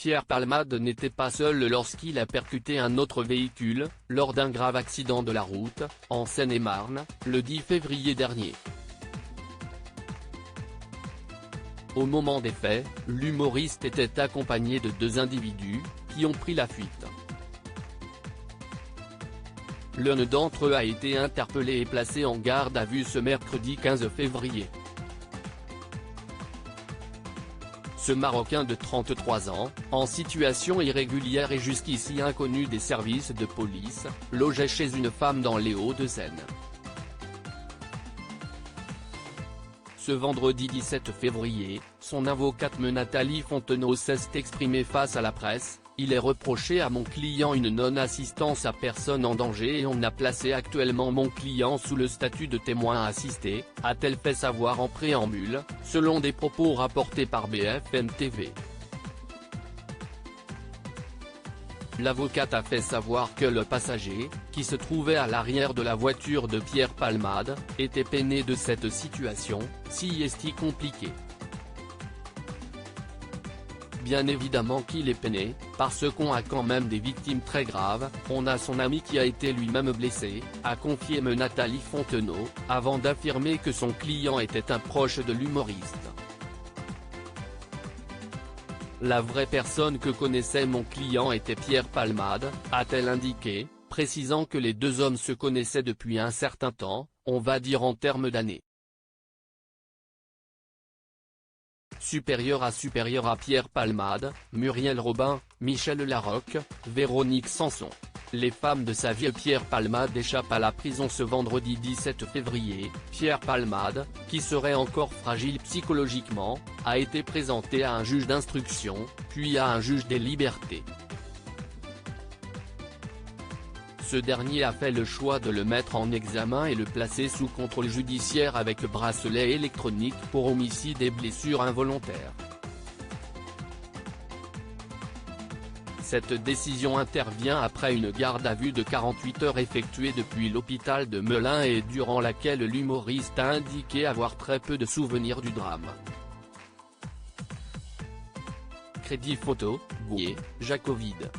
Pierre Palmade n'était pas seul lorsqu'il a percuté un autre véhicule, lors d'un grave accident de la route, en Seine-et-Marne, le 10 février dernier. Au moment des faits, l'humoriste était accompagné de 2 individus, qui ont pris la fuite. L'un d'entre eux a été interpellé et placé en garde à vue ce mercredi 15 février. Ce Marocain de 33 ans, en situation irrégulière et jusqu'ici inconnu des services de police, logeait chez une femme dans les Hauts-de-Seine. Ce vendredi 17 février, son avocate Nathalie Fontenot s'est exprimée face à la presse. Il est reproché à mon client une non-assistance à personne en danger et on a placé actuellement mon client sous le statut de témoin assisté, a-t-elle fait savoir en préambule, selon des propos rapportés par BFM TV. L'avocate a fait savoir que le passager, qui se trouvait à l'arrière de la voiture de Pierre Palmade, était peiné de cette situation, si est-il compliqué. Bien évidemment qu'il est peiné, parce qu'on a quand même des victimes très graves, on a son ami qui a été lui-même blessé, a confié Nathalie Fontenot, avant d'affirmer que son client était un proche de l'humoriste. La vraie personne que connaissait mon client était Pierre Palmade, a-t-elle indiqué, précisant que les 2 hommes se connaissaient depuis un certain temps, on va dire en termes d'années. Supérieur à Pierre Palmade, Muriel Robin, Michel Larocque, Véronique Sanson. Les femmes de sa vie. Pierre Palmade échappe à la prison ce vendredi 17 février. Pierre Palmade, qui serait encore fragile psychologiquement, a été présenté à un juge d'instruction, puis à un juge des libertés. Ce dernier a fait le choix de le mettre en examen et le placer sous contrôle judiciaire avec bracelet électronique pour homicide et blessures involontaires. Cette décision intervient après une garde à vue de 48 heures effectuée depuis l'hôpital de Melun et durant laquelle l'humoriste a indiqué avoir très peu de souvenirs du drame. Crédit photo, Gouye, Jacovide.